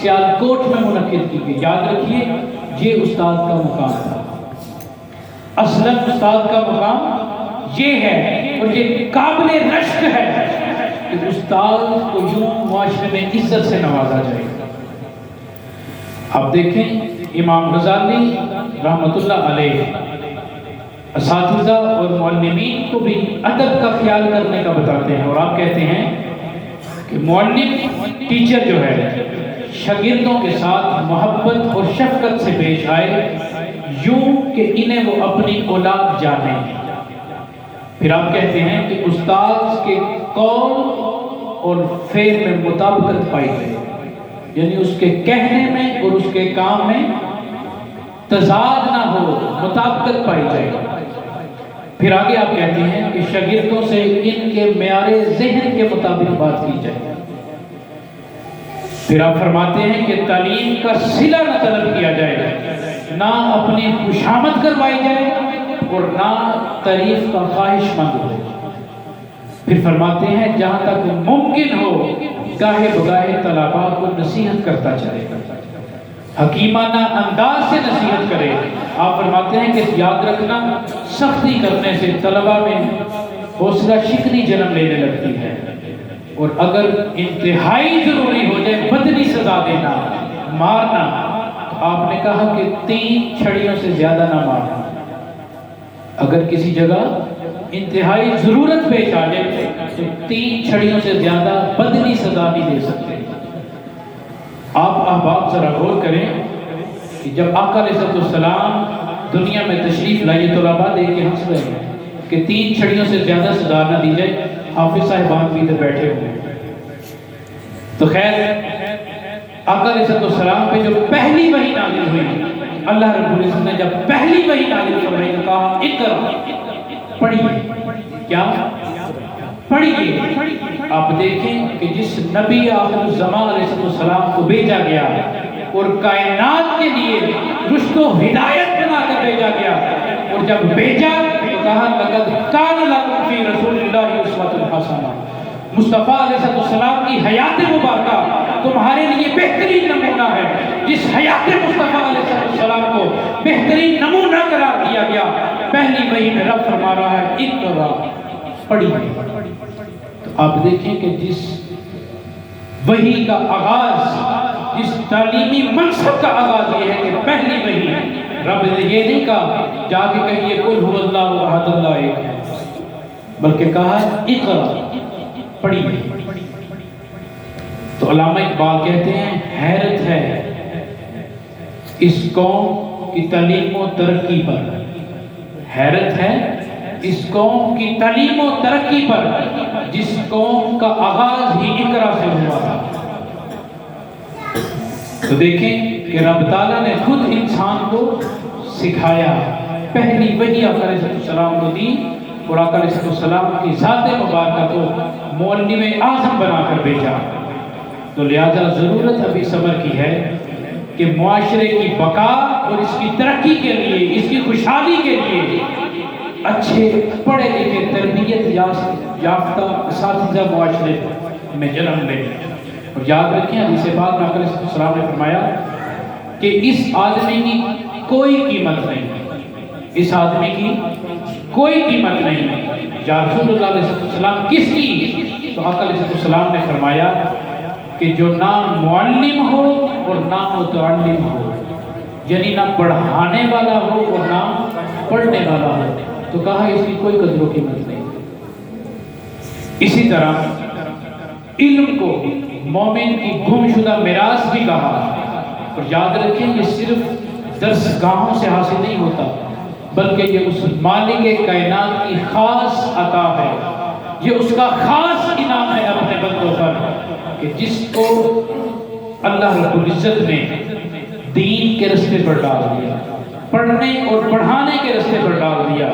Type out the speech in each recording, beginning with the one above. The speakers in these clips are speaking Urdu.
سیالکوٹ میں منعقد کی گئی. یاد رکھیے یہ استاد کا مقام تھا. اصلاً استاد کا مقام یہ ہے اور یہ قابل رشک ہے کہ استاد کو یوں معاشرے میں عزت سے نوازا جائے. آپ دیکھیں امام غزالی رحمۃ اللہ علیہ اساتذہ اور معلمین کو بھی ادب کا خیال کرنے کا بتاتے ہیں، اور آپ کہتے ہیں کہ معلم ٹیچر جو ہے شاگردوں کے ساتھ محبت اور شفقت سے پیش آئے یوں کہ انہیں وہ اپنی اولاد جانے. پھر آپ کہتے ہیں کہ استاد کے قول اور فعل میں مطابقت پائی جائے، یعنی اس کے کہنے میں اور اس کے کام میں تضاد نہ ہو، مطابقت پائی جائے. پھر آگے آپ کہتے ہیں کہ شاگردوں سے ان کے معیار ذہن کے مطابق بات کی جائے. پھر آپ فرماتے ہیں کہ تعلیم کا صلہ نہ طلب کیا جائے، نہ اپنی خوشامد کروائی جائے اور نہ تعریف کا خواہش مند ہو. پھر فرماتے ہیں جہاں تک ممکن ہو گاہے بگاہے طلباء کو نصیحت کرتا چلے، حکیمانہ انداز سے نصیحت کرے. آپ فرماتے ہیں کہ یاد رکھنا سختی کرنے سے طلباء میں حوصلہ شکنی جنم لینے لگتی ہے، اور اگر انتہائی ضروری ہو جائے بدنی سزا دینا، مارنا، تو آپ نے کہا کہ 3 چھڑیوں سے زیادہ نہ مارنا. اگر کسی جگہ انتہائی ضرورت پیش آ جائے تو 3 چھڑیوں سے زیادہ بدنی سزا نہیں دے سکتے. آپ احباب ذرا غور کریں کہ جب آقا علیہ السلام دنیا میں تشریف لائے طلباء دے کے ہنس رہے ہیں کہ 3 چھڑیوں سے زیادہ سزا نہ دی جائے. حافظ صاحبان بھی ادھر بیٹھے ہوئے ہیں. تو خیر آقا علیہ السلام پہ جو پہلی وحی نازل ہوئی، اللہ رب العزت نے جب پہلی وحی نازل فرمائی تو کہا اقرأ، پڑھیے. کیا پڑھیے؟ آپ دیکھیں کہ جس نبی آخر الزمان علیہ السلام کو بھیجا گیا اور کائنات کے لیے رشد و ہدایت بنا کر بھیجا گیا، اور جب بھیجا تو کہا لقد کان لکم فی رسول اللہ اسوۃ حسنہ، مصطفیٰ علیہ السلام کی حیات مبارکہ تمہارے لیے بہترین نمونہ ہے. جس حیات مصطفیٰ علیہ السلام کو بہترین نمونہ قرار دیا گیا، پہلی وحی میں رب فرما رہا ہے اقرأ، پڑھیے. تو آپ دیکھیں کہ جس وحی کا آغاز، جس تعلیمی منصب کا آغاز یہ ہے کہ پہلی وحی رب نے یہ نہیں کہا جا کے کہیے قل هو اللہ احد اللہ ایک ہے، بلکہ کہا اقرأ، پڑھیے. تو علامہ اقبال کہتے ہیں حیرت ہے اس قوم کی تعلیم و ترقی پر، حیرت ہے اس قوم کی تعلیم و ترقی پر جس قوم کا آغاز ہی اقرا سے ہوا تھا. تو دیکھیں کہ رب تعالیٰ نے خود انسان کو سکھایا، پہلی وحی آقا علیہ السلام کو دی، اور آقا علیہ السلام کی ذات مبارکہ کو معلم اعظم بنا کر بھیجا. تو لہذا ضرورت ابھی صبر کی ہے کہ معاشرے کی بقا اور اس کی ترقی کے لیے، اس کی خوشحالی کے لیے اچھے پڑھے لکھے تربیت یافتہ اساتذہ معاشرے میں جنم لیں. اور یاد رکھیں حدیث پاک میں آقا علیہ السلام نے فرمایا کہ اس آدمی کی کوئی قیمت نہیں، اس آدمی کی کوئی قیمت نہیں. یا رسول اللہ علیہ السلام کس کی؟ تو آقا علیہ السلام نے فرمایا کہ جو نہ معلم ہو اور نہ متعلم ہو، یعنی نہ پڑھانے والا ہو اور نہ پڑھنے والا ہو، تو کہا اس کی کوئی قدر و قیمت نہیں. اسی طرح علم کو مومن کی گم شدہ میراث بھی کہا. اور یاد رکھیں یہ صرف درس گاہوں سے حاصل نہیں ہوتا، بلکہ یہ اس مالک کائنات کی خاص عطا ہے، یہ اس کا خاص انعام ہے اپنے بندوں پر، کہ جس کو اللہ رب العزت نے دین کے رستے پر ڈال دیا، پڑھنے اور پڑھانے کے رستے پر ڈال دیا.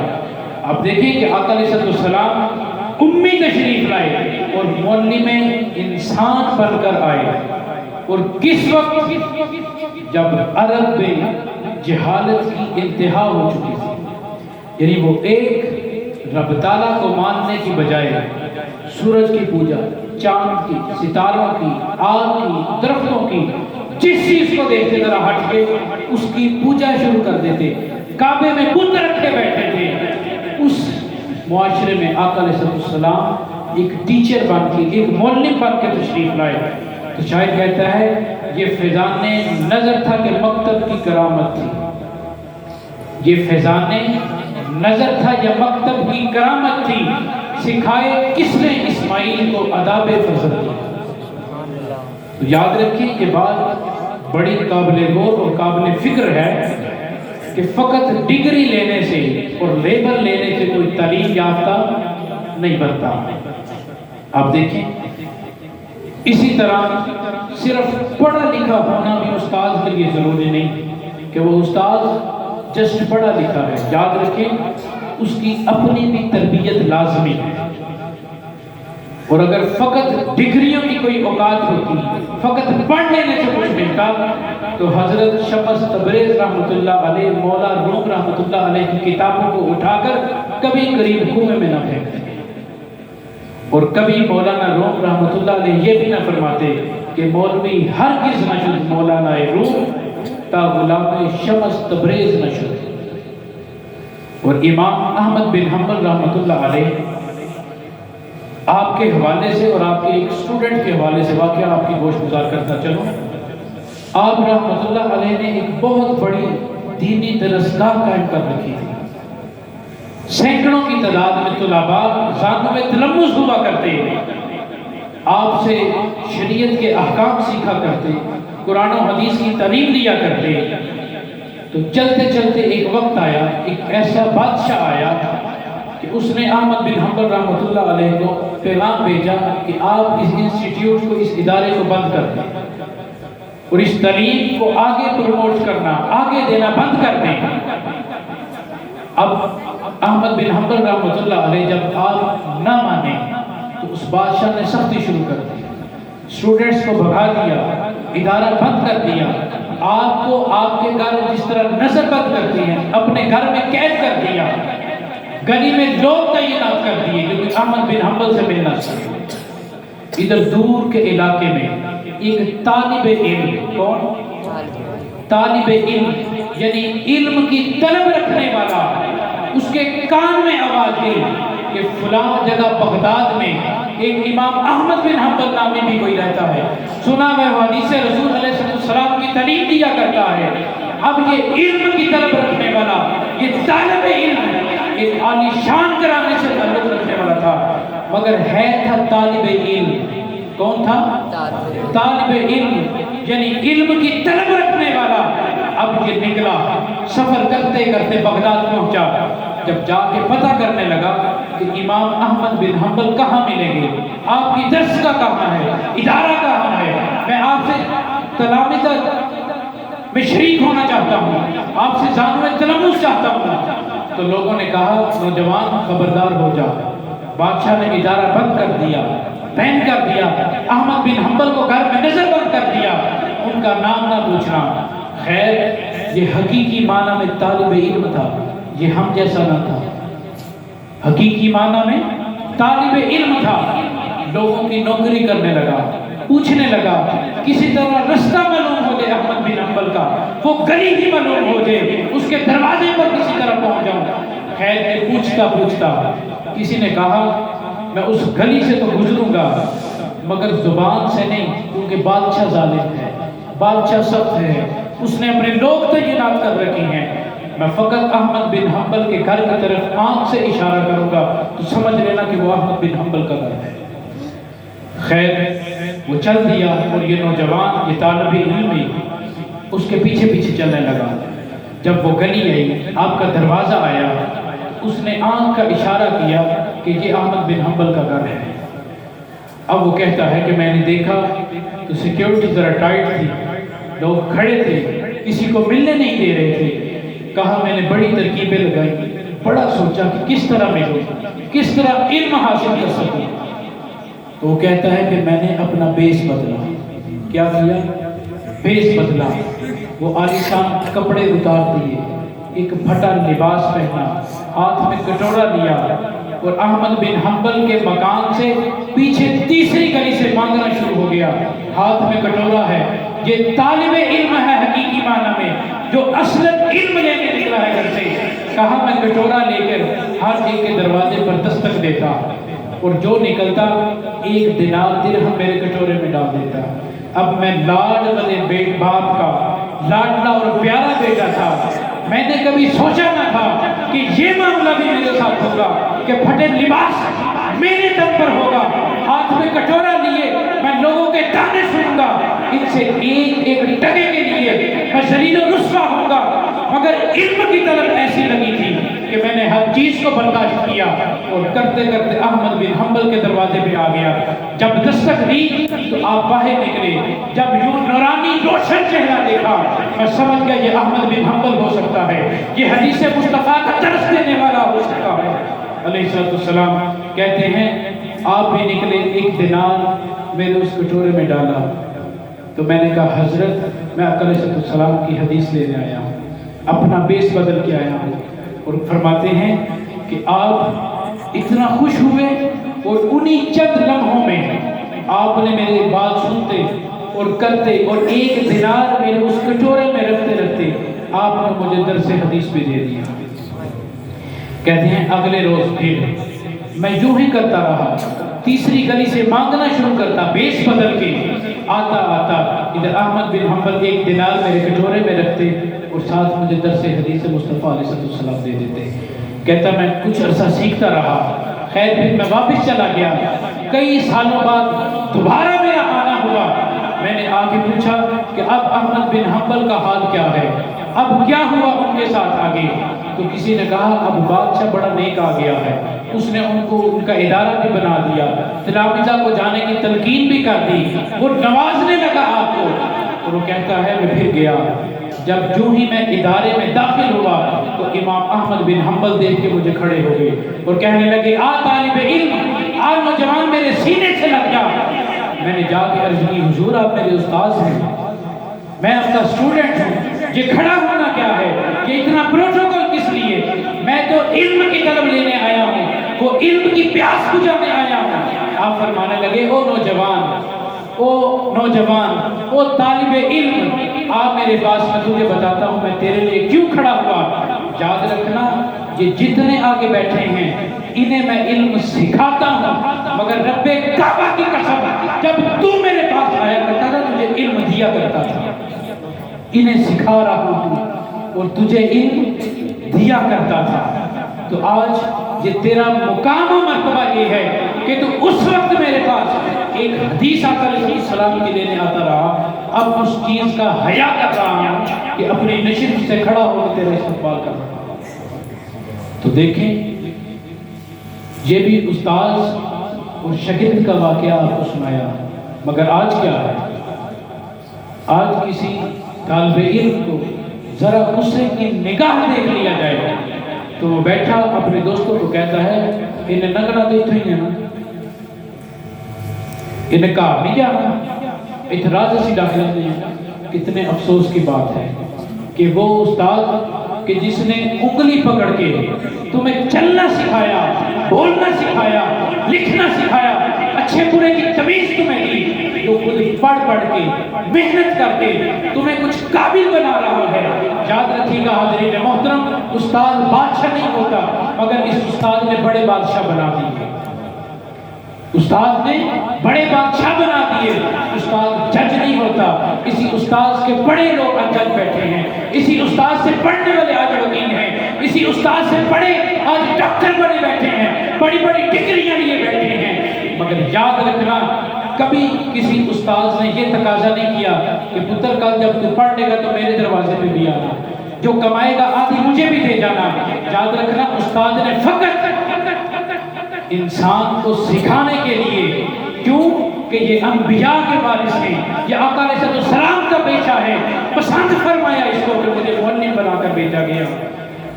آپ دیکھیں کہ آقا علیہ السلام امی تشریف لائے اور معلم انسان بن کر آئے، اور کس وقت؟ جب عرب میں جہالت کی انتہا ہو چکی تھی. یعنی وہ ایک رب تعالیٰ کو ماننے کی بجائے سورج کی پوجا، چاند کی، ستاروں کی، آگ کی، درختوں کی، کو دیکھتے ذرا ہٹ کے اس کی پوجا شروع کر دیتے، کعبے میں بت رکھے بیٹھے تھے۔ اس معاشرے میں آقا علیہ السلام ایک ٹیچر بن کے، ایک معلم بن کے تشریف لائے۔ تو شاعر کہتا ہے یہ فیضان نظر تھا کہ مکتب کی کرامت تھی، یہ فیضان نظر تھا یا مکتب کی کرامت تھی، سکھائے کس نے اسماعیل کو آداب فضل دیا۔ تو یاد رکھیں یہ بات بڑی قابل غور اور قابل فکر ہے کہ فقط ڈگری لینے سے اور لیبل لینے سے کوئی تعلیم یافتہ نہیں بنتا۔ آپ دیکھیں اسی طرح صرف پڑھا لکھا ہونا بھی استاد کے لیے ضروری نہیں کہ وہ استاد جسٹ پڑھا لکھا ہے۔ یاد رکھیں اس کی اپنی بھی تربیت لازمی ہے، اور اگر فقط ڈگریوں کی کوئی اوقات ہوتی، فقط پڑھ لینے سے کچھ ملتا، تو حضرت شمس تبریز رحمۃ اللہ علیہ، مولا روم رحمۃ اللہ علیہ کی کتابوں کو اٹھا کر کبھی قریب کنویں میں نہ پھینکتے، اور کبھی مولانا روم رحمۃ اللہ علیہ یہ بھی نہ فرماتے کہ مولوی ہرگز نہ شد مولانا روم تا غلام شمس تبریز نہ شد۔ اور امام احمد بن حنبل رحمۃ اللہ علیہ آپ کے حوالے سے اور آپ کے ایک اسٹوڈنٹ کے حوالے سے واقعہ آپ کی گوش گزار کرتا چلوں۔ آپ رحمۃ اللہ علیہ نے ایک بہت بڑی دینی درسگاہ قائم کر رکھی تھی، سینکڑوں کی تعداد میں طلباء ذاتوں میں تلمذ ہوا کرتے، آپ سے شریعت کے احکام سیکھا کرتے، قرآن و حدیث کی تعلیم دیا کرتے۔ تو چلتے چلتے ایک وقت آیا، ایک ایسا بادشاہ آیا کہ اس نے احمد بن حنبل رحمۃ اللہ علیہ کو پیغام بھیجا کہ آپ اس انسٹیٹیوٹ کو، اس ادارے کو بند کر دیں اور اس تعلیم کو آگے پروموٹ کرنا، آگے دینا بند کر دیں۔ اب احمد بن حنبل رحمۃ اللہ علیہ جب آپ نہ مانے تو اس بادشاہ نے سختی شروع کر دی، اسٹوڈنٹس کو بھگا دیا، ادارہ بند کر دیا، آپ کو آپ کے گھر جس طرح نظر بند کرتی ہیں اپنے گھر میں قید کر دیا، گلی میں لوگ تعینات کر دیے جو کہ احمد بن حنبل سے ملنا چاہیے۔ ادھر دور کے علاقے میں ایک طالب علم، کون؟ طالب علم یعنی علم کی طلب رکھنے والا، اس کے کان میں آواز گئی کہ فلاں جگہ بغداد میں ایک امام احمد بن حنبل نامی بھی کوئی رہتا ہے، سنا ہے وہ حدیث رسول علیہ السلام کی تعلیم دیا کرتا ہے۔ اب یہ علم کی طلب رکھنے والا، یہ طالب علم ایک عالی شان کرانے سے تعلق رکھنے والا تھا، مگر ہے تھا طالب علم۔ کون تھا؟ طالب علم یعنی علم کی طلب رکھنے والا۔ اب یہ نکلا، سفر کرتے کرتے بغداد پہنچا، جب جا کے پتہ کرنے لگا کہ امام احمد بن حنبل کہاں ملیں گے، آپ کی درس کا کہاں ہے، ادارہ کہاں ہے، میں آپ سے تلامذہ میں شریک ہونا چاہتا ہوں، آپ سے جانور تلمذ چاہتا ہوں۔ تو لوگوں نے کہا نوجوان خبردار ہو جا۔ بادشاہ نے ادارہ بند کر دیا، بین کر دیا، احمد بن حنبل کو گھر میں نظر بند کر دیا، ان کا نام نہ پوچھنا۔ خیر یہ حقیقی معنی میں طالب علم تھا، یہ ہم جیسا نہ تھا، حقیقی معنی میں طالب علم تھا۔ لوگوں کی نوکری کرنے لگا، پوچھنے لگا، کسی طرح رستہ معلوم ہو جائے احمد بن حنبل کا، وہ گلی ہی معلوم ہو جائے، اس کے دروازے پر کسی طرح پہنچ جاؤں۔ خیر کہ پوچھتا پوچھتا کسی نے کہا میں اس گلی سے تو گزروں گا مگر زبان سے نہیں، کیونکہ بادشاہ ظالم ہے، بادشاہ سخت ہے، اس نے اپنے لوگ تعینات کر رکھے ہیں، میں فقط احمد بن حنبل کے گھر کی طرف آنکھ سے اشارہ کروں گا تو سمجھ لینا کہ وہ احمد بن حنبل کا گھر ہے۔ خیر وہ چل دیا اور یہ نوجوان، یہ طالب علم بھی اس کے پیچھے پیچھے چلنے لگا۔ جب وہ گلی آئی، آپ کا دروازہ آیا، اس نے آنکھ کا اشارہ کیا کہ یہ احمد بن حنبل کا گھر ہے۔ اب وہ کہتا ہے کہ میں نے دیکھا تو سیکیورٹی ذرا ٹائٹ تھی، لوگ کھڑے تھے، کسی کو ملنے نہیں دے رہے تھے۔ کہا میں نے بڑی ترکیبیں لگائی، بڑا سوچا کہ کس طرح ملوں، کس طرح علم حاصل کر سکوں۔ تو وہ کہتا ہے کہ میں نے اپنا بیس بدلا۔ کیا کیا؟ بیس بدلا۔ وہ عالیشان کپڑے اتار دیے، ایک پھٹا لباس پہنا، ہاتھ میں کٹورا لیا اور احمد بن حنبل کے مکان سے پیچھے تیسری گلی سے مانگنا شروع ہو گیا۔ ہاتھ میں کٹورا ہے، یہ طالب علم ہے، معنی میں جو اصلاً علم لینے نکلا ہے گھر سے، کہا میں کٹورا لے کر ہر ایک کے دروازے پر دستک دیتا اور جو نکلتا 1 دینار درہم میرے کٹورے میں ڈال دیتا۔ اب میں لاڈ والے باپ کا لاڈلا اور پیارا بیٹا تھا، میں نے کبھی سوچا نہ تھا کہ یہ معاملہ بھی میرے ساتھ ہوگا کہ پھٹے لباس میرے دم پر ہوگا، ہاتھ میں کٹورا لیے میں لوگوں کے تانے سنوں گا، ان سے ایک ایک ٹکے کے لیے میں ذلیل و رسوا ہوں گا۔ مگر علم کی طلب ایسی لگی تھی کہ میں نے ہر چیز کو برداشت کیا اور کرتے کرتے احمد بن حنبل کے دروازے پہ آ گیا۔ جب دستک دی تو آپ باہر نکلے، جب یوں نورانی روشن چہرہ دیکھا میں سمجھ گیا یہ احمد بن حنبل ہو سکتا ہے، یہ حدیث مصطفیٰ کا درس دینے والا ہو سکتا ہے۔ علیہ السلام کہتے ہیں آپ بھی نکلے، 1 دینار میرے اس کٹورے میں ڈالا تو میں نے کہا حضرت میں آقا علیہ السلام کی حدیث لینے آیا ہوں، اپنا بیس بدل کے آیا ہوں۔ اور فرماتے ہیں کہ آپ اتنا خوش ہوئے اور انہی چند لمحوں میں آپ نے میرے بات سنتے اور کرتے اور 1 دینار میرے اس کٹورے میں رکھتے رکھتے آپ نے مجھے درس حدیث بھی دے دیا۔ کہتے ہیں اگلے روز پھر میں یوں ہی کرتا رہا، تیسری گلی سے مانگنا شروع کرتا، بیس بدل کے آتا آتا ادھر احمد بن حنبل 1 دینار میرے کٹورے میں رکھتے اور ساتھ مجھے درس حدیث مصطفیٰ علیہ السلام دے دیتے۔ کہتا میں کچھ عرصہ سیکھتا رہا، خیر پھر میں واپس چلا گیا، کئی سالوں بعد دوبارہ میرا آنا ہوا، میں نے آ کے پوچھا کہ اب احمد بن حنبل کا حال کیا ہے، اب کیا ہوا ان کے ساتھ آگے؟ تو کسی نے کہا اب بادشاہ بڑا نیک آ گیا ہے، اس نے ان کو ان کا ادارہ بھی بنا دیا، تلامذہ کو جانے کی تلقین بھی کر دی، وہ نوازنے لگا آپ کو۔ اور وہ کہتا ہے میں پھر گیا، جب جو ہی میں ادارے میں داخل ہوا تو امام احمد بن حنبل دیکھ کے مجھے کھڑے ہو گئے اور کہنے لگے آ طالب علم، آ نوجوان میرے سینے سے لگ جا۔ میں نے جا کے عرض کی حضور آپ میرے استاذ ہیں، میں آپ کا اسٹوڈنٹ ہوں، یہ کھڑا ہونا کیا ہے، یہ اتنا پروٹوکول کس لیے؟ میں تو علم کی طلب لینے آیا ہوں، وہ علم کی پیاس بجھانے آیا ہوں۔ آپ فرمانے لگے او نوجوان، او طالب علم، آپ میرے پاس، میں تجھے بتاتا ہوں میں تیرے لیے کیوں کھڑا ہوا۔ یاد رکھنا یہ جتنے آگے بیٹھے ہیں انہیں میں علم سکھاتا ہوں، مگر رب کعبہ کی قسم جب تو میرے پاس آیا کرتا تھا تجھے علم دیا کرتا تھا، انہیں سکھا رہا ہوں اور تجھے علم دیا کرتا تھا۔ تو آج یہ تیرا مقام و مرتبہ یہ ہے کہ تو اس وقت میرے پاس ایک حدیث آقا علیہ السلام کے لینے آتا رہا، اب اس چیز کا حیا کر رہا ہوں کہ اپنی نشست سے کھڑا ہو کے تیرا استقبال کر رہا ہوں۔ تو دیکھیں یہ بھی استاذ اور شاگرد کا واقعہ آپ کو سنایا، مگر آج کیا ہے؟ آج کسی طالب علم کو ذرا غصے کی نگاہ دیکھ لیا جائے تو وہ بیٹھا اپنے دوستوں کو کہتا ہے انہیں نگڑا دیکھ ہی ہیں نا، انہیں کہا نہیں جانا، اعتراض اسی داخل نہیں۔ کتنے افسوس کی بات ہے کہ وہ استاد کہ جس نے انگلی پکڑ کے تمہیں چلنا سکھایا، بولنا سکھایا، لکھنا سکھایا، اچھے برے کی تمیز تمہیں دی، تو خود پڑھ کے محنت کر کے تمہیں کچھ قابل بنا رہا ہے۔ یاد رکھیے گا حاضرین محترم، استاد بادشاہ نہیں ہوتا، مگر اس استاد نے بڑے بادشاہ بنا دیے، استاد نے بڑے بادشاہ بنا دیے۔ استاد جج نہیں ہوتا، اسی استاد کے بڑے لوگ آج جج بیٹھے ہیں، اسی استاد سے پڑھنے والے آج وکیل ہیں، اسی استاد سے بڑے آج ڈاکٹر بنے بیٹھے ہیں، بڑی بڑی ڈگریاں لیے بیٹھے ہیں۔ مگر یاد رکھنا کبھی کسی استاد نے یہ تقاضا نہیں کیا کہ پتر کل جب تو پڑھ لے گا تو میرے دروازے پہ بھی آنا، جو کمائے گا آدھی مجھے بھی دے جانا۔ یاد رکھنا استاد نے فقط انسان کو سکھانے کے لیے، کیوں کہ یہ انبیاء کے وارث ہیں، یہ آقا علیہ السلام کا بیٹا ہے، پسند فرمایا اس کو کہ مجھے معلم بنا کر بھیجا گیا۔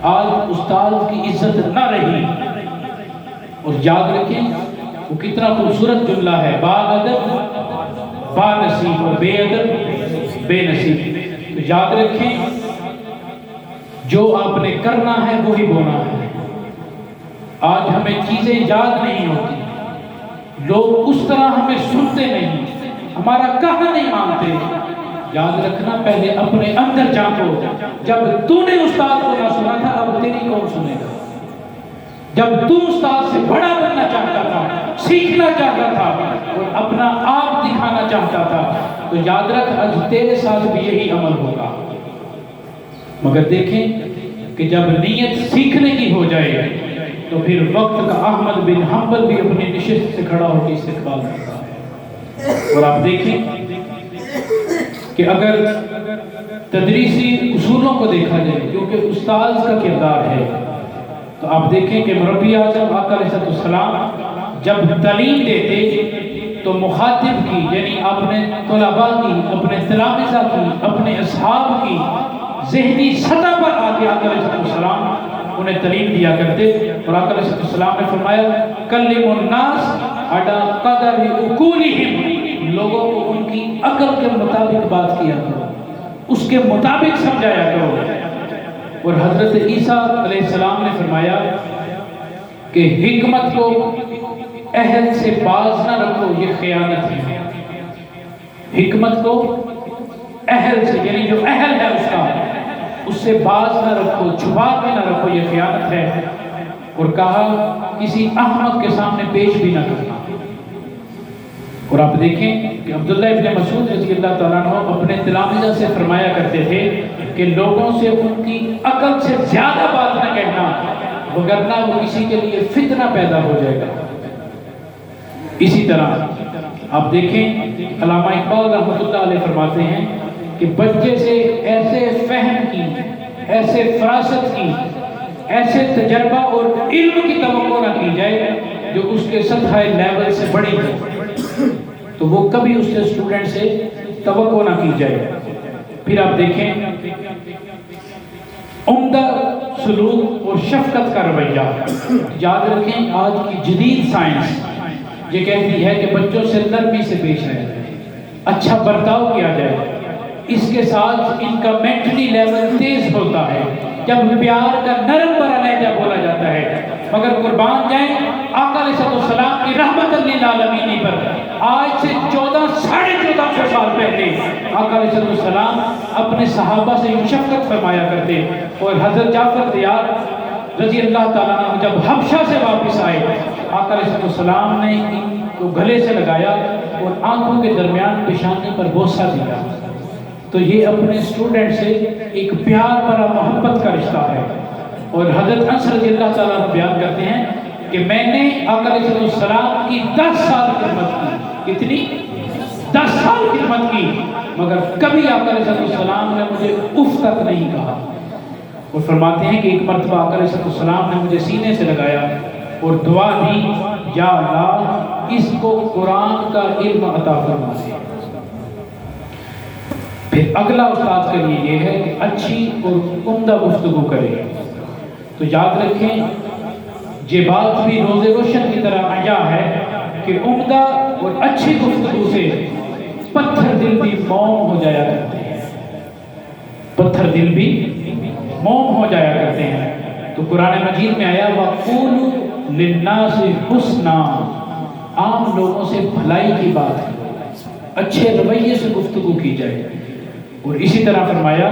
آج استاد کی عزت نہ رہی۔ اور یاد رکھیں وہ کتنا خوبصورت جملہ ہے، با ادب با نصیب اور بے ادب بے نصیب۔ تو یاد رکھیں جو آپ نے کرنا ہے وہی بونا ہے۔ آج ہمیں چیزیں یاد نہیں ہوتی، لوگ اس طرح ہمیں سنتے نہیں، ہمارا کہا نہیں مانتے، یاد رکھنا پہلے اپنے اندر جھانکو، جب تو نے استاد کو نہ سنا تھا اب تیری کون سنے گا؟ جب تو استاد سے بڑا بننا چاہتا تھا، سیکھنا چاہتا تھا اور اپنا آپ دکھانا چاہتا تھا تو یاد رکھ آج تیرے ساتھ بھی یہی عمل ہوگا۔ مگر دیکھیں کہ جب نیت سیکھنے کی ہو جائے تو پھر وقت کا احمد بن حنبل بھی اپنی نشست سے کھڑا ہو کے استقبال کرتا ہے۔ اور آپ دیکھیں کہ اگر تدریسی اصولوں کو دیکھا جائے کیونکہ استاذ کا کردار ہے، تو آپ دیکھیں کہ مربی اعظم آقا علیہ السلام جب تعلیم دیتے تو مخاطب کی یعنی اپنے طلباء کی، اپنے تلامذہ کی، اپنے اصحاب کی ذہنی سطح پر آگے آقا علیہ السلام انہیں تعلیم دیا کرتے، اور آقا علیہ السلام نے فرمایا کلم الناس علی قدر عقولہم، لوگوں کو ان کی عقل کے مطابق بات کیا کرو، اس کے مطابق سمجھایا کرو۔ اور حضرت عیسیٰ علیہ السلام نے فرمایا کہ حکمت کو اہل سے باز نہ رکھو، یہ خیانت ہے۔ حکمت کو اہل سے یعنی جو اہل ہے اس کا، اس سے باز نہ رکھو، چھپا کے نہ رکھو، یہ خیانت ہے۔ اور کہا کسی احمق کے سامنے پیش بھی نہ کرنا۔ اور آپ دیکھیں کہ عبداللہ ابن مسعود رضی اللہ تعالیٰ عنہ اپنے تلامذہ سے فرمایا کرتے تھے کہ لوگوں سے ان کی عقل سے زیادہ بات نہ کہنا، وگرنہ وہ کسی کے لیے فتنہ پیدا ہو جائے گا۔ اسی طرح آپ دیکھیں علامہ اقبال رحمۃ اللہ علیہ فرماتے ہیں کہ بچے سے ایسے فہم کی، ایسے فراست کی، ایسے تجربہ اور علم کی توقع نہ کی جائے جو اس کے سطح لیول سے بڑی ہے، تو وہ کبھی اس کے اسٹوڈنٹ سے توقع نہ کی جائے۔ پھر آپ دیکھیں عمدہ سلوک اور شفقت کا رویہ، یاد رکھیں آج کی جدید سائنس یہ کہتی ہے کہ بچوں سے نرمی سے پیش آیا جائے، اچھا برتاؤ کیا جائے، اس کے ساتھ ان کا مینٹلی لیول تیز ہوتا ہے جب پیار کا نرم برا لہجہ بولا جاتا ہے۔ مگر قربان جائیں آقا علیہ السلام کی رحمت للعالمین پر آج سے 1400 سال پہلے آقا علیہ السلام اپنے صحابہ سے شفقت فرمایا کرتے، اور حضرت جعفر طیار رضی اللہ تعالیٰ عنہ جب حبشہ سے واپس آئے آقا علیہ السلام نے ان کو گلے سے لگایا اور آنکھوں کے درمیان پیشانی پر بوسہ دیا۔ تو یہ اپنے اسٹوڈنٹ سے ایک پیار بھرا محبت کا رشتہ ہے۔ اور حضرت انس رضی اللہ تعالیٰ عنہ بیان کرتے ہیں کہ میں نے آقا علیہ السلام کی 10 سال خدمت کی۔ کتنی؟ 10 سال خدمت کی، مگر کبھی آقا علیہ السلام نے مجھے اف تک نہیں کہا۔ اور فرماتے ہیں کہ ایک مرتبہ آقا علیہ السلام نے مجھے سینے سے لگایا اور دعا دی، یا اللہ اس کو قرآن کا علم عطا فرما دے۔ پھر اگلا استاد کے لیے یہ ہے کہ اچھی اور عمدہ گفتگو کرے۔ تو یاد رکھیں یہ بات بھی روز روشن کی طرح عیا ہے کہ عمدہ اور اچھی گفتگو سے پتھر دل بھی موم ہو جایا کرتے ہیں، پتھر دل بھی موم ہو جایا کرتے ہیں۔ تو قرآن مجید میں آیا وَقُولُوا لِلنَّاسِ حُسْنًا، عام لوگوں سے بھلائی کی بات کرو، اچھے رویے سے گفتگو کی جائے۔ اور اسی طرح فرمایا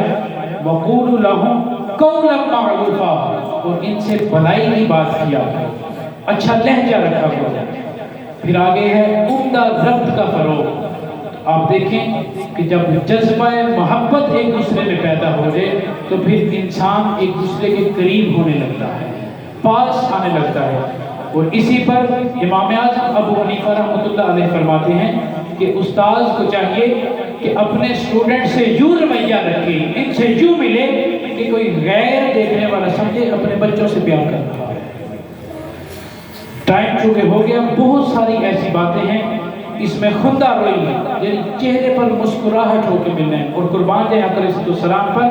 وَقُولُوا لَهُمْ قَوْلًا مَعْرُوفًا، اور ان سے بھلائی کی بات کیا کرو، اچھا لہجہ رکھا کرو۔ پھر آگے ہے عمدہ ضبط کا فروغ۔ آپ دیکھیں کہ جب جذبہ محبت ایک دوسرے میں پیدا ہو جائے تو پھر انسان ایک دوسرے کے قریب ہونے لگتا ہے، پاس آنے لگتا ہے۔ اور اسی پر امام اعظم ابو حنیفہ رحمۃ اللہ علیہ فرماتے ہیں کہ استاذ کو چاہیے کہ اپنے اسٹوڈنٹ سے یوں رویہ رکھے، ان سے یوں ملے کہ کوئی غیر دیکھنے والا سمجھے اپنے بچوں سے پیار کر رہا ہے۔ ٹائم چونکہ ہو گیا، بہت ساری ایسی باتیں ہیں اس میں خندہ روئی ہے، یعنی چہرے پر مسکراہٹ ہو کے ملنا ہے۔ اور قربان جائیں آقا علیہ السلام پر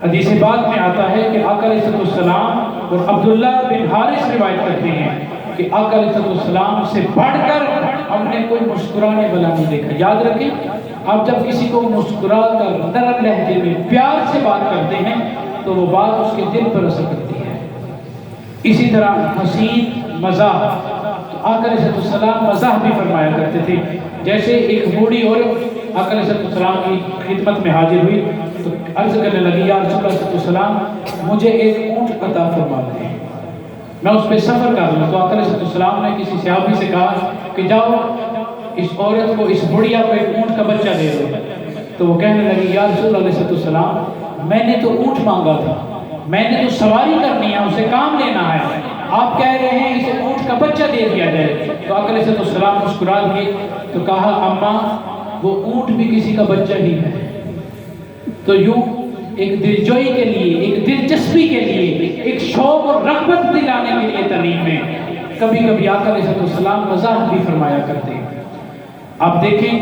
حدیث بعد میں آتا ہے کہ آقا علیہ السلام اور عبداللہ بن حارث روایت کرتے ہیں کہ آقا علیہ السلام سے بڑھ کر ہم نے کوئی مسکرانے والا نہیں دیکھا۔ یاد رکھیں آپ جب کسی کو مسکرا کر نرم لہجے میں پیار سے بات کرتے ہیں تو وہ بات اس کے دل پر اثر کرتی ہے۔ اسی طرح حسین مزاح، تو آقا علیہ السلام مزاح بھی فرمایا کرتے تھے. جیسے ایک بوڑھی عورت آقا علیہ السلام کی خدمت میں حاضر ہوئی تو عرض کرنے لگی یا رسول اللہ صلی اللہ علیہ وسلم مجھے ایک اونٹ عطا فرما دیں، میں اس پہ سفر کر لوں. تو آقا علیہ السلام نے کسی صحابی سے کہا کہ جاؤ اس عورت کو، اس بڑھیا کو ایک اونٹ کا بچہ دے دو. تو وہ کہنے لگی یا رسول اللہ علیہ السلام میں نے تو اونٹ مانگا تھا، میں نے تو سواری کرنی ہے، اسے کام لینا ہے، آپ کہہ رہے ہیں اسے اونٹ کا بچہ دے دیا جائے. تو آقا علیہ السلام مسکرا دیے تو کہا اماں وہ اونٹ بھی کسی کا بچہ ہی ہے. تو یوں ایک دلجوئی کے لیے، ایک دلچسپی کے لیے، ایک شوق اور رغبت دلانے کے لیے تعلیم میں کبھی کبھی آقا علیہ السلام مزاح بھی فرمایا کرتے ہیں. آپ دیکھیں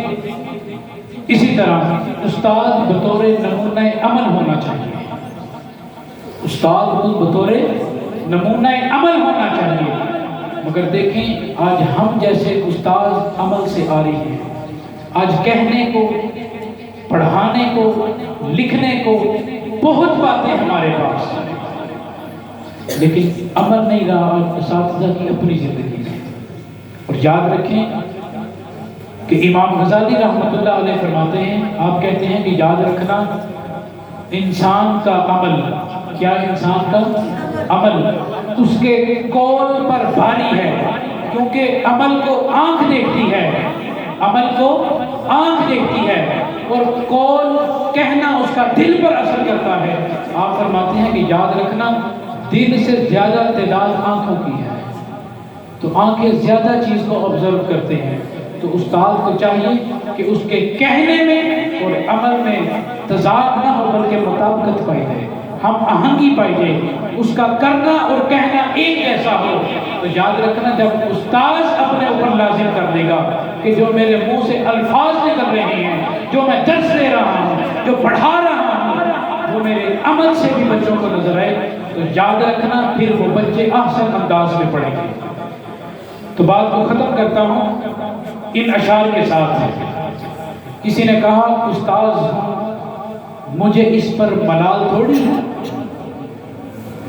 اسی طرح استاد بطور نمونہ عمل ہونا چاہیے، استاد خود بطور نمونہ عمل ہونا چاہیے. مگر دیکھیں آج ہم جیسے استاد عمل سے آ رہی ہیں، آج کہنے کو، پڑھانے کو، لکھنے کو بہت باتیں ہمارے پاس، لیکن عمل نہیں رہا آج اساتذہ کی اپنی زندگی میں. اور یاد رکھیں کہ امام غزالی رحمۃ اللہ علیہ فرماتے ہیں، آپ کہتے ہیں کہ یاد رکھنا انسان کا عمل، کیا انسان کا عمل اس کے قول پر بھاری ہے، کیونکہ عمل کو آنکھ دیکھتی ہے، عمل کو آنکھ دیکھتی ہے اور قول کہنا اس کا دل پر اثر کرتا ہے. آپ فرماتے ہیں کہ یاد رکھنا دل سے زیادہ تعداد آنکھوں کی ہے، تو آنکھیں زیادہ چیز کو آبزرو کرتے ہیں. تو استاد کو چاہیے کہ اس کے کہنے میں اور عمل میں تضاد نہ ہو بلکہ مطابقت پائی جائے، ہم آہنگی پائی جائے، اس کا کرنا اور کہنا ایک جیسا ہو. تو یاد رکھنا جب استاد اپنے اوپر لازم کر دے گا کہ جو میرے منہ سے الفاظ نکل رہے ہیں، جو میں درس دے رہا ہوں، جو پڑھا رہا ہوں، وہ میرے عمل سے بھی بچوں کو نظر آئے، تو یاد رکھنا پھر وہ بچے احسن انداز میں پڑھیں گے. تو بات کو ختم کرتا ہوں ان اشعار کے ساتھ. کسی نے کہا استاذ مجھے اس پر ملال تھوڑی ہے،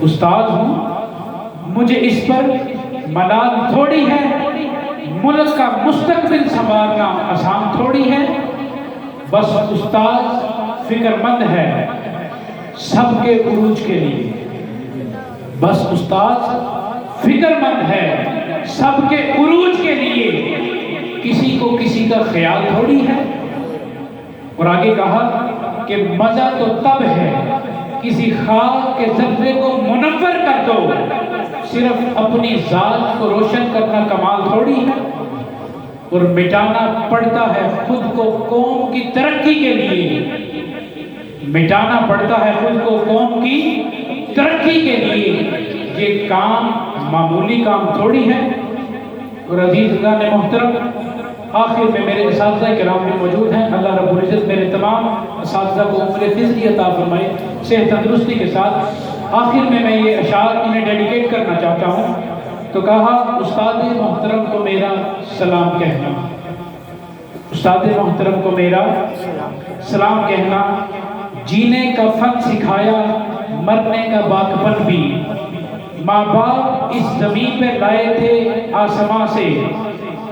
استاذ ہوں مجھے اس پر ملال تھوڑی ہے، ملک کا مستقبل سنوارنا آسان تھوڑی ہے. بس استاذ فکر مند ہے سب کے عروج کے لیے، بس استاذ فکر مند ہے سب کے عروج کے لیے، کسی کو کسی کا خیال تھوڑی ہے. اور آگے کہا کہ مزہ تو تب ہے کسی خاک کے ذرے کو منور کر دو، صرف اپنی ذات کو روشن کرنا کمال تھوڑی ہے. اور مٹانا پڑتا ہے خود کو قوم کی ترقی کے لیے، مٹانا پڑتا ہے خود کو قوم کی ترقی کے لیے. یہ کام معمولی کام تھوڑی ہے. اور عزیزان محترم آخر میں میرے اساتذہ کرام بھی موجود ہیں، اللہ رب العزت میرے تمام اساتذہ کو عمر خضری عطا فرمائے صحت تندرستی کے ساتھ. آخر میں یہ اشعار انہیں ڈیڈیکیٹ کرنا چاہتا ہوں. تو کہا استاد محترم کو میرا سلام کہنا، استاد محترم کو میرا سلام کہنا، جینے کا فن سکھایا مرنے کا باکپن بھی، ماں باپ اس زمین پہ لائے تھے آسماں سے،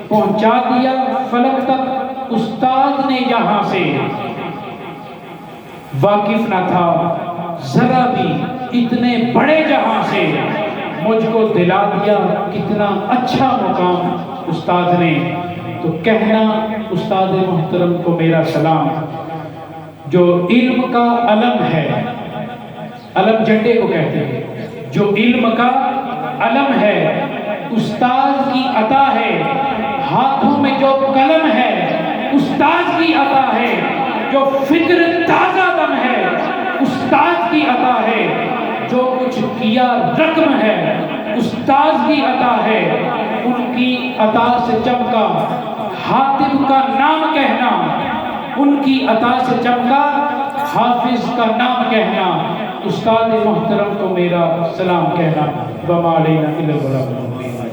پہنچا دیا فلک تک استاد نے یہاں سے. واقف نہ تھا ذرا بھی اتنے بڑے جہاں سے، مجھ کو دلا دیا کتنا اچھا مقام استاد نے. تو کہنا استاد محترم کو میرا سلام، جو علم کا علم ہے، علم جھنڈے کو کہتے ہیں، جو علم کا علم ہے، استاد کی عطا ہے، ہاتھوں میں جو قلم ہے استاد کی عطا ہے، جو فکر تازہ دم ہے استاد کی عطا ہے، جو کچھ کیا رقم ہے استاد کی عطا ہے. ان کی عطا سے چمکا حاتم کا نام کہنا، ان کی عطا سے چمکا حافظ کا نام کہنا. استاد محترم کو میرا سلام کہنا. وما علینا الا البلاغ المبین.